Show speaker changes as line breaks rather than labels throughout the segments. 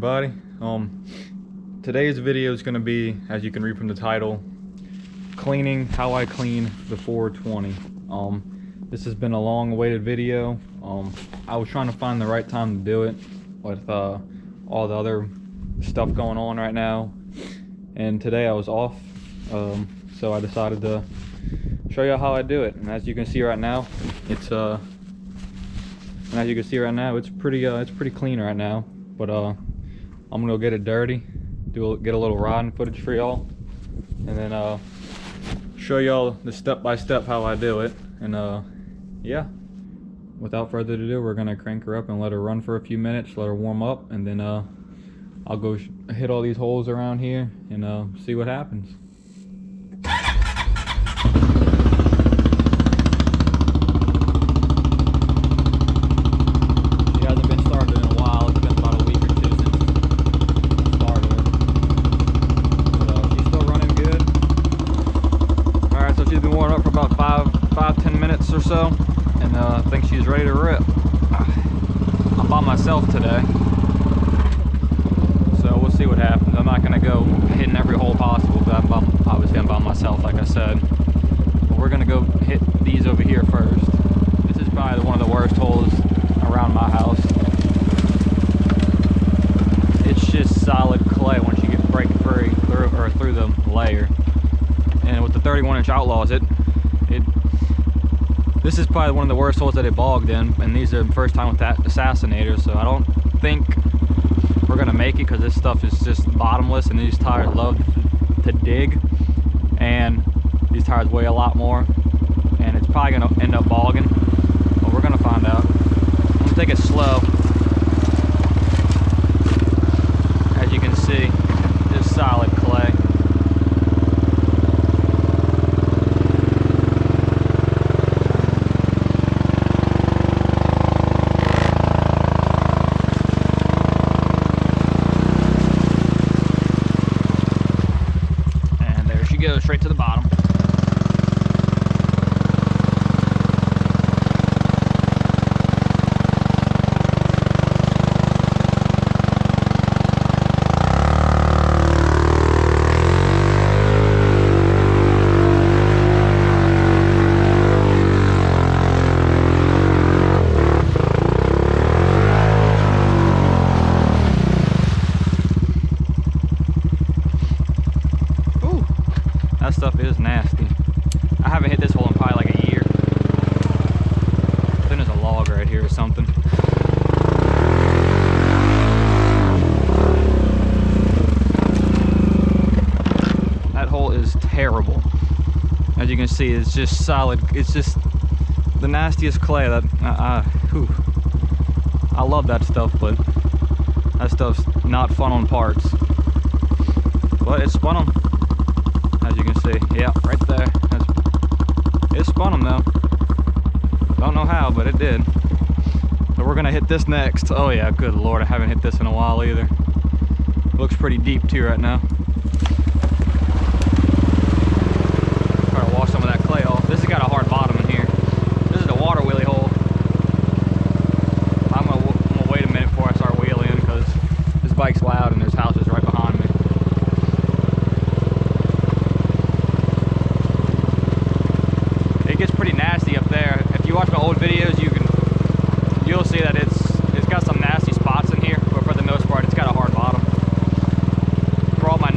everybody. Today's video is going to be, as you can read from the title, cleaning how I clean the 420. This has been a long awaited video. I was trying to find the right time to do it with all the other stuff going on right now, and today I was off, so I decided to show you how I do it. And as you can see right now, it's pretty clean right now. But I'm gonna go get it dirty, get a little riding footage for y'all, and then show y'all the step-by-step how I do it. And yeah, without further ado, we're gonna crank her up and let her run for a few minutes, let her warm up, and then I'll go hit all these holes around here and see what happens. Or so, and I think she's ready to rip. I'm by myself today, so we'll see what happens. I'm not gonna go hitting every hole possible, but obviously I'm by myself, like I said. But we're gonna go hit these over here first. This is probably one of the worst holes around my house. It's just solid clay once you break free through the layer. And with the 31-inch Outlaws, this is probably one of the worst holes that it bogged in, and these are the first time with that Assassinators, so I don't think we're gonna make it because this stuff is just bottomless, and these tires love to dig, and these tires weigh a lot more, and it's probably gonna end up bogging, but we're gonna find out. I'm gonna take it slow. As you can see, just solid clay. Go straight to the bottom. That stuff is nasty. I haven't hit this hole in probably like a year. Then there's a log right here or something. That hole is terrible. As you can see, it's just solid. It's just the nastiest clay that I love that stuff, but that stuff's not fun on parts. But it spun them. As you can see, yeah, right there. It spun them though. Don't know how, but it did. So we're gonna hit this next. Oh yeah, good lord, I haven't hit this in a while either. Looks pretty deep too right now. Try to wash some of that clay off. This has got a hard bottom in here. This is the water wheelie hole. I'm gonna wait a minute before I start wheeling because this bike's loud and there's houses right behind me. Nasty up there. If you watch my old videos, you'll see that it's got some nasty spots in here, but for the most part, it's got a hard bottom. For all my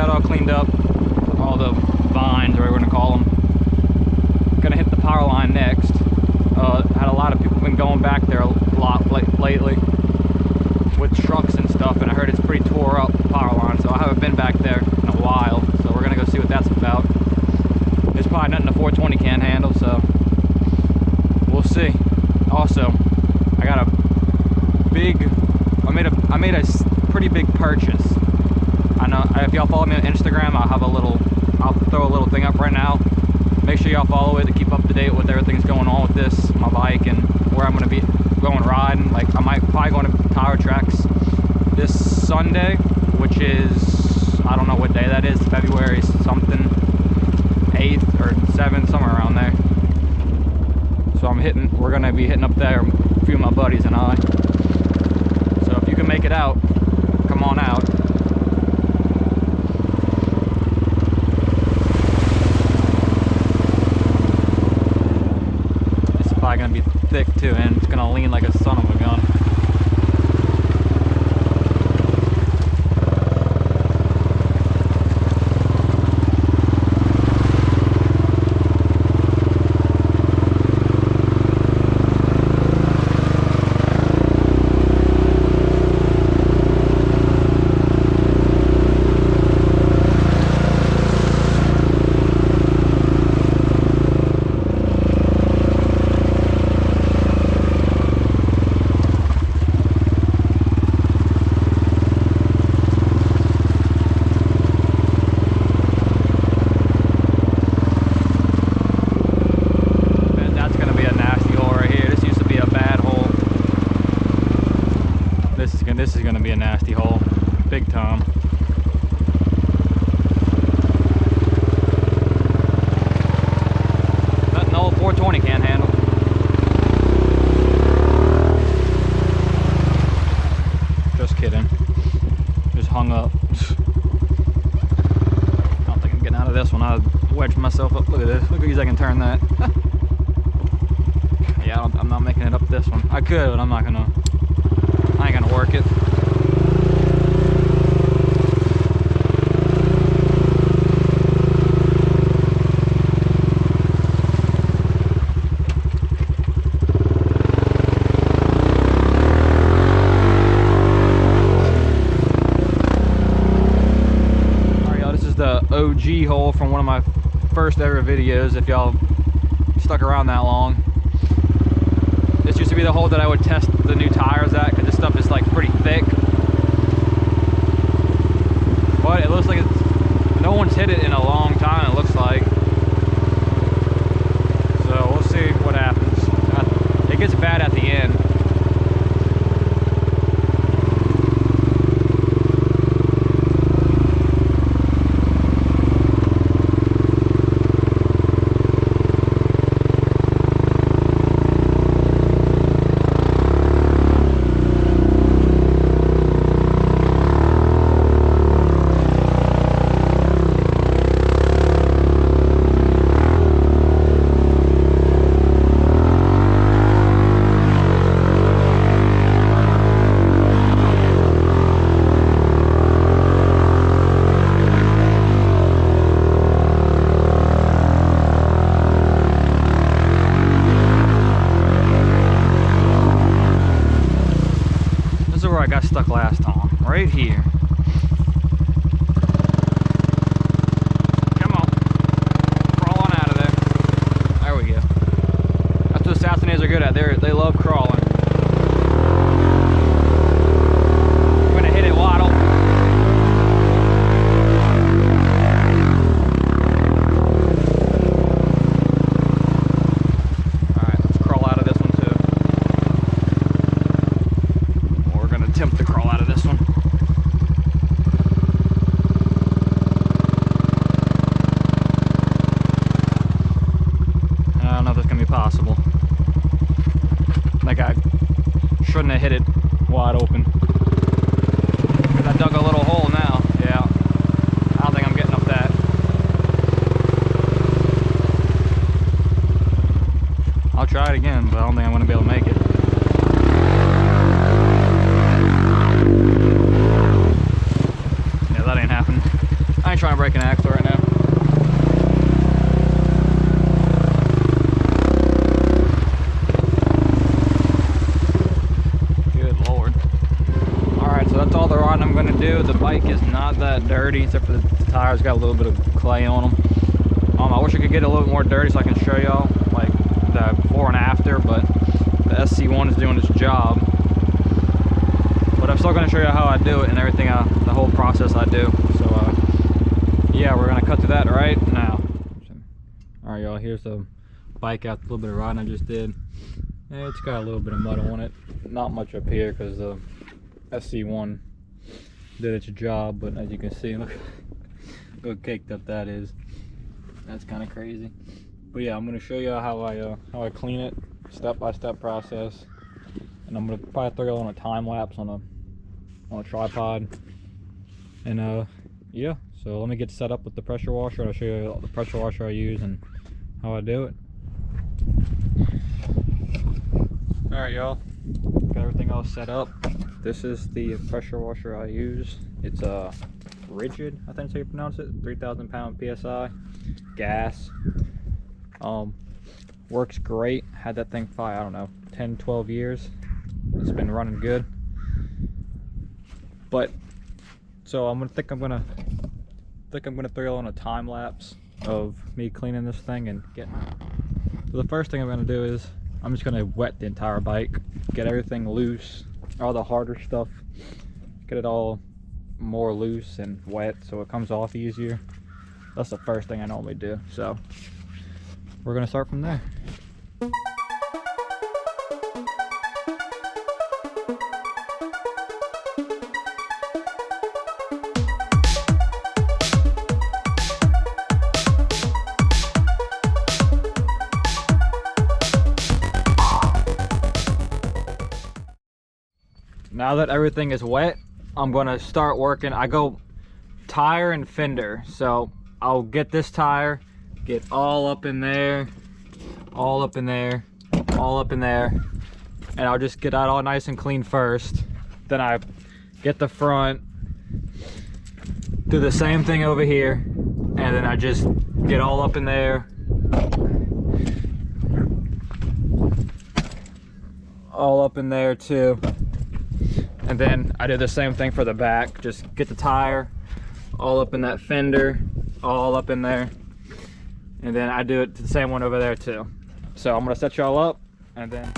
got all cleaned up, all the vines, or whatever we're gonna call them. Gonna hit the power line next. Had a lot of people been going back there a lot lately with trucks and stuff, and I heard it's pretty tore up, the power line, so I haven't been back there in a while, so we're gonna go see what that's about. There's probably nothing a 420 can't handle, so we'll see. Also, I made a pretty big purchase. I know if y'all follow me on Instagram, I'll throw a little thing up right now. Make sure y'all follow it to keep up to date with everything's going on with this, my bike, and where I'm gonna be going riding. Like I might probably go to Tire Tracks this Sunday, which is, I don't know what day that is, February something, 8th or 7th, somewhere around there. So we're gonna be hitting up there, a few of my buddies and I. So if you can make it out, come on out. It's probably gonna be thick too, and it's gonna lean like a son of a gun. This is going to be a nasty hole, big time. Nothing old 420 can't handle. Just kidding. Just hung up. I don't think I'm getting out of this one. I wedged myself up. Look at this. Look at these. I can turn that. Yeah, I'm not making it up this one. I could, but I'm not gonna. I ain't gonna work it. Alright, y'all, this is the OG hole from one of my first ever videos, if y'all stuck around that long. This used to be the hole that I would test the new tires at, because this stuff is like pretty thick. But it looks like no one's hit it in a long time, it looks like. So we'll see what happens. It gets bad at the end. I got stuck last time, right here. Come on, crawl on out of there. There we go. That's what Assassinators are good at. They love crawling. I'm gonna hit it wide open. All right, let's crawl out of this one too. Attempt to crawl out of this one. I don't know if it's gonna be possible. Like I shouldn't have hit it wide open. Because I dug a little hole now. Yeah. I don't think I'm getting up that. I'll try it again, but I don't think I'm gonna be able to make it. the bike is not that dirty, except for the tires got a little bit of clay on them. I wish I could get a little bit more dirty so I can show y'all like the before and after, but the SC1 is doing its job. But I'm still going to show you how I do it and everything, the whole process I do. So yeah, we're going to cut to that right now. All right, y'all, here's the bike after a little bit of riding I just did. It's got a little bit of mud on it, not much up here because the SC1 did its job, but as you can see, look how caked up that is. That's kind of crazy. But yeah, I'm going to show you how I clean it, step-by-step process, and I'm going to probably throw on a time lapse on a tripod. And yeah, so let me get set up with the pressure washer. I'll show you the pressure washer I use and how I do it. All right, y'all, got everything all set up. This is the pressure washer I use. It's rigid, I think that's how you pronounce it. 3,000 pound PSI, gas. Works great. Had that thing for, I don't know, 10, 12 years. It's been running good. But so I'm gonna throw on a time lapse of me cleaning this thing and getting it. So the first thing I'm gonna do is I'm just gonna wet the entire bike, get everything loose, all the harder stuff, get it all more loose and wet so it comes off easier. That's the first thing I normally do. So we're gonna start from there. Now that everything is wet, I'm gonna start working. I go tire and fender. So I'll get this tire, get all up in there, all up in there, all up in there, and I'll just get that all nice and clean first. Then I get the front, do the same thing over here, and then I just get all up in there, all up in there too. And then I do the same thing for the back. Just get the tire, all up in that fender, all up in there. And then I do it to the same one over there too. So I'm gonna set y'all up and then.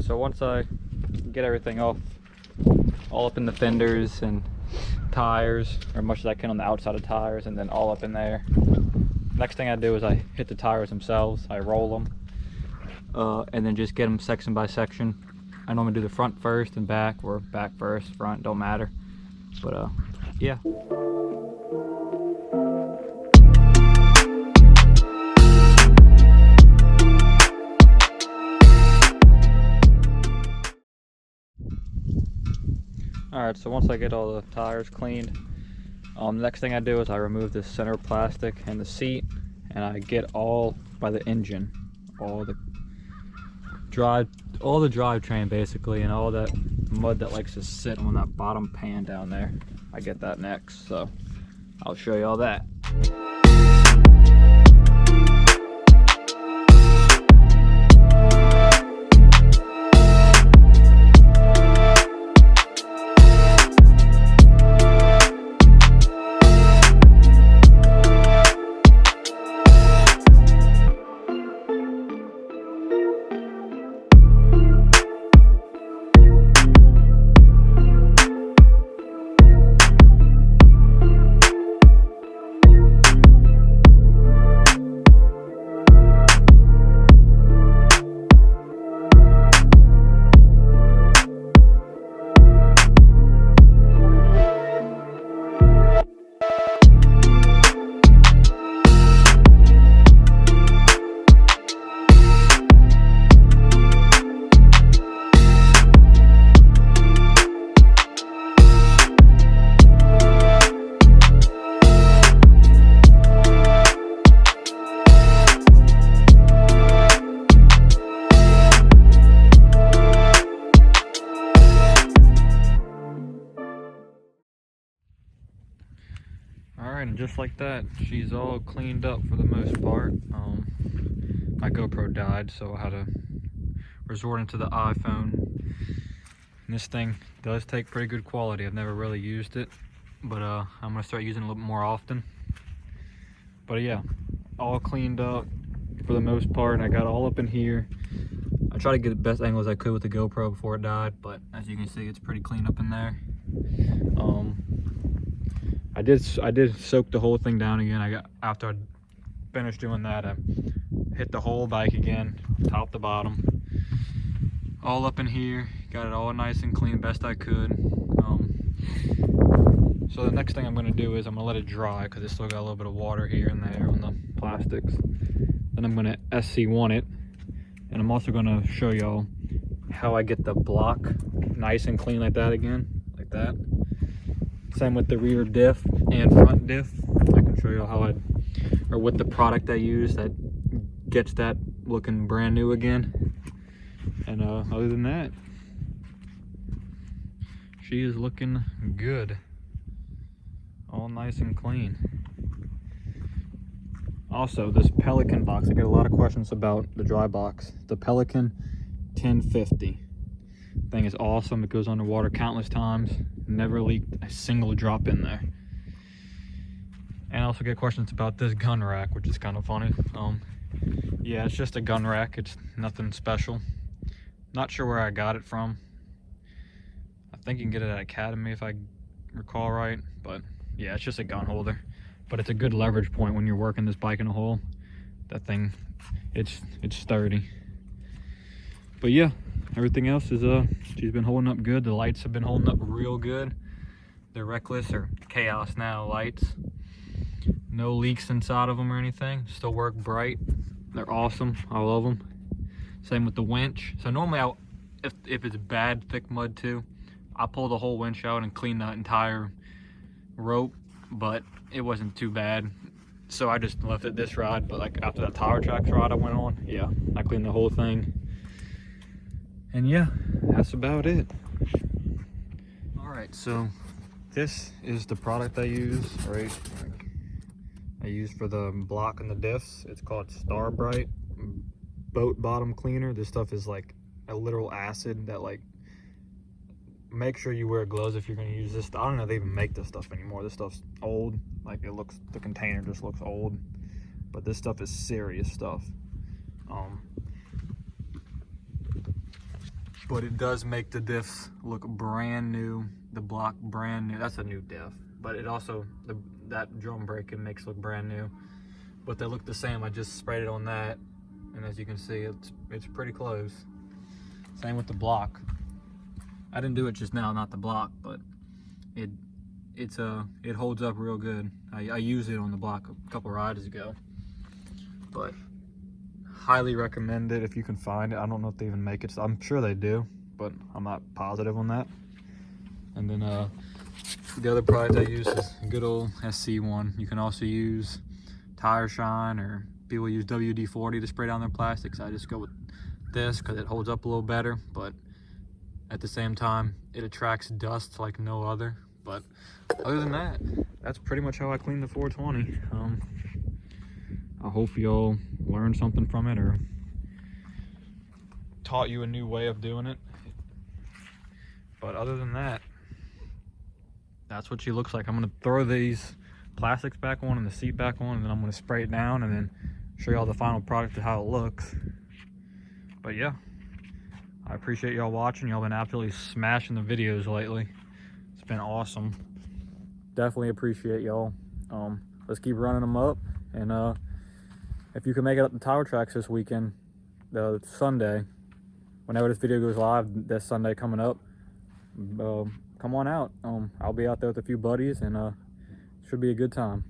So once I get everything off, all up in the fenders and tires, or much as I can on the outside of tires, and then all up in there, next thing I do is I hit the tires themselves, I roll them, and then just get them section by section. I normally do the front first and back, or back first, front, don't matter. But yeah. Alright, so once I get all the tires cleaned, the next thing I do is I remove the center plastic and the seat, and I get all by the engine, all the drivetrain basically, and all that mud that likes to sit on that bottom pan down there. I get that next, so I'll show you all that. Alright, and just like that, she's all cleaned up for the most part. My GoPro died, so I had to resort into the iPhone. And this thing does take pretty good quality. I've never really used it, but I'm going to start using it a little bit more often. But yeah, all cleaned up for the most part. I got all up in here. I tried to get the best angle as I could with the GoPro before it died, but as you can see, it's pretty clean up in there. I did soak the whole thing down again. After I finished doing that, I hit the whole bike again, top to bottom, all up in here. Got it all nice and clean, best I could. So the next thing I'm going to do is I'm going to let it dry, because it's still got a little bit of water here and there on the plastics. Then I'm going to SC1 it, and I'm also going to show y'all how I get the block nice and clean like that again, like that. Same with the rear diff and front diff. I can show you how or with the product I use that gets that looking brand new again. And other than that, she is looking good. All nice and clean. Also, this Pelican box, I get a lot of questions about the dry box. The Pelican 1050. Thing is awesome. It goes underwater countless times. Never leaked a single drop in there. And I also get questions about this gun rack, which is kind of funny. Yeah, it's just a gun rack. It's nothing special. Not sure where I got it from. I think you can get it at Academy if I recall right. But yeah, it's just a gun holder. But it's a good leverage point when you're working this bike in a hole. That thing, it's sturdy. But yeah, everything else is she's been holding up good. The lights have been holding up real good. They're Reckless or Chaos now lights. No leaks inside of them or anything. Still work bright. They're awesome. I love them. Same with the winch. So normally if it's bad thick mud too, I pull the whole winch out and clean the entire rope, but it wasn't too bad. So I just left it this ride, but like after that Tower Tracks ride I went on, yeah, I cleaned the whole thing. And yeah, that's about it. Alright, so this is the product I use, right? I use for the block and the diffs. It's called Star Bright Boat Bottom Cleaner. This stuff is like a literal acid that like, make sure you wear gloves if you're gonna use this. I don't know if they even make this stuff anymore. This stuff's old. Like it looks, the container just looks old. But this stuff is serious stuff. but it does make the diffs look brand new. The block brand new. That's a new diff, but it also, that drum brake it makes look brand new. But they look the same. I just sprayed it on that, and as you can see, it's pretty close. Same with the block. I didn't do it just now, not the block, but it holds up real good. I used it on the block a couple rides ago, but highly recommend it if you can find it. I don't know if they even make it. So I'm sure they do, but I'm not positive on that. And then the other product I use is a good old SC1. You can also use Tire Shine, or people use WD-40 to spray down their plastics. I just go with this because it holds up a little better, but at the same time it attracts dust like no other. But other than that, that's pretty much how I clean the 420. I hope y'all learned something from it or taught you a new way of doing it. But other than that, that's what she looks like. I'm gonna throw these plastics back on and the seat back on, and then I'm gonna spray it down and then show y'all the final product of how it looks. But yeah, I appreciate y'all watching. Y'all been absolutely smashing the videos lately. It's been awesome. Definitely appreciate y'all. Let's keep running them up, and if you can make it up the Tower Tracks this weekend, the Sunday, whenever this video goes live, this Sunday coming up, come on out. I'll be out there with a few buddies, and should be a good time.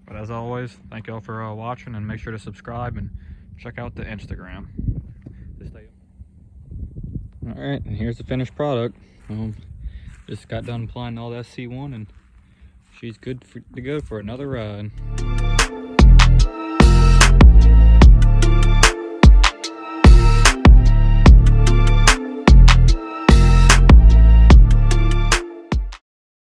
But as always, thank y'all for watching, and make sure to subscribe and check out the Instagram. All right, and here's the finished product. Just got done applying all that C1, and she's good to go for another ride.